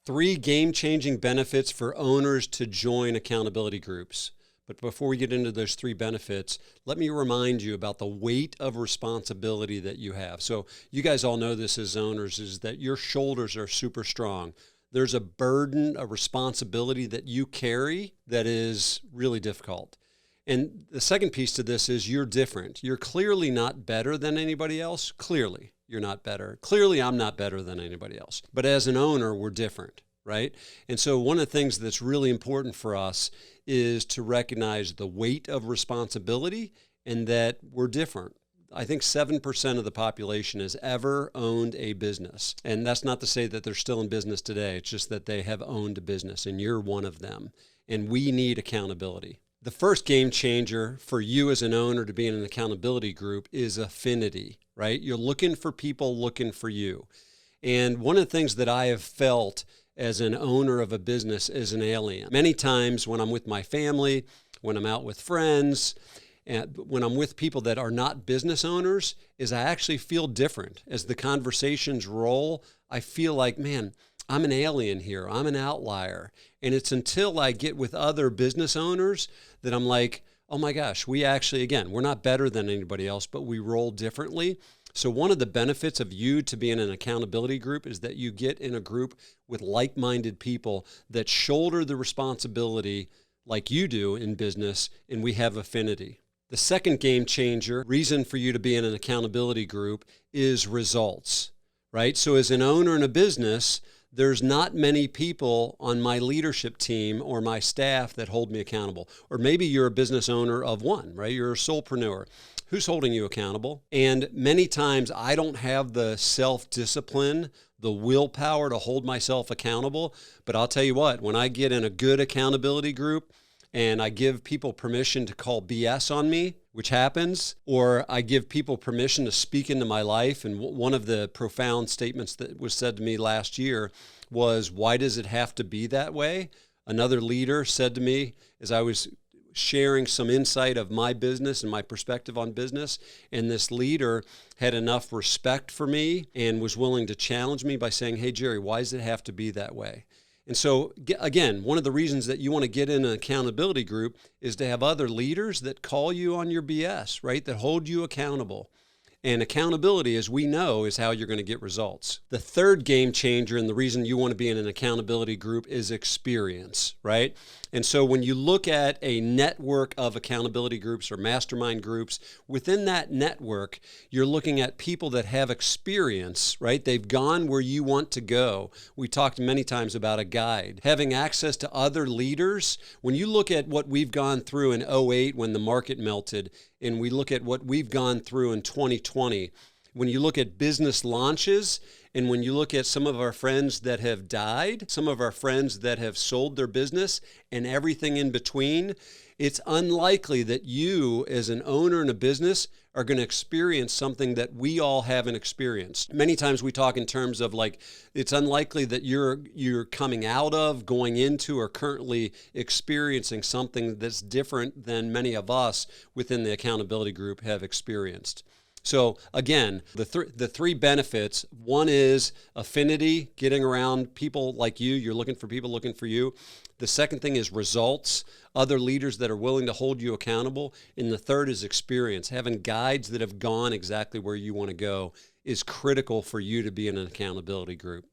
3 game-changing benefits for owners to join accountability groups. But before we get into those 3 benefits, let me remind you about the weight of responsibility that you have. So you guys all know this as owners, is that your shoulders are super strong. There's a burden, a responsibility that you carry that is really difficult. And the second piece to this is you're different. You're clearly not better than anybody else. Clearly, you're not better. Clearly, I'm not better than anybody else. But as an owner, we're different, right? And so one of the things that's really important for us is to recognize the weight of responsibility and that we're different. I think 7% of the population has ever owned a business. And that's not to say that they're still in business today. It's just that they have owned a business, and you're one of them. And we need accountability. The first game changer for you as an owner to be in an accountability group is affinity, right? You're looking for people looking for you. And one of the things that I have felt as an owner of a business is an alien. Many times when I'm with my family, when I'm out with friends, and when I'm with people that are not business owners, is I actually feel different. As the conversations roll, I feel like, man, I'm an alien here. I'm an outlier. And it's until I get with other business owners that I'm like, oh my gosh, we actually, again, we're not better than anybody else, but we roll differently. So one of the benefits of you to be in an accountability group is that you get in a group with like-minded people that shoulder the responsibility like you do in business, and we have affinity. The second game changer reason for you to be in an accountability group is results, right? So as an owner in a business, there's not many people on my leadership team or my staff that hold me accountable. Or maybe you're a business owner of one, right? You're a solopreneur. Who's holding you accountable? And many times I don't have the self-discipline, the willpower to hold myself accountable. But I'll tell you what, when I get in a good accountability group and I give people permission to call BS on me, which happens, or I give people permission to speak into my life. And one of the profound statements that was said to me last year was, why does it have to be that way? Another leader said to me as I was sharing some insight of my business and my perspective on business, and this leader had enough respect for me and was willing to challenge me by saying, hey, Jerry, why does it have to be that way? And so, again, one of the reasons that you want to get in an accountability group is to have other leaders that call you on your BS, right? That hold you accountable. And accountability, as we know, is how you're going to get results. The third game changer, and the reason you want to be in an accountability group, is experience, right? And so when you look at a network of accountability groups or mastermind groups, within that network, you're looking at people that have experience, right? They've gone where you want to go. We talked many times about a guide. Having access to other leaders, when you look at what we've gone through in '08 when the market melted, and we look at what we've gone through in 2020, when you look at business launches, and when you look at some of our friends that have died, some of our friends that have sold their business, and everything in between, it's unlikely that you, as an owner in a business, are going to experience something that we all haven't experienced. Many times we talk in terms of like, it's unlikely that you're coming out of, going into, or currently experiencing something that's different than many of us within the accountability group have experienced. So again, the 3 benefits, one is affinity, getting around people like you. You're looking for people looking for you. The second thing is results, other leaders that are willing to hold you accountable. And the third is experience. Having guides that have gone exactly where you want to go is critical for you to be in an accountability group.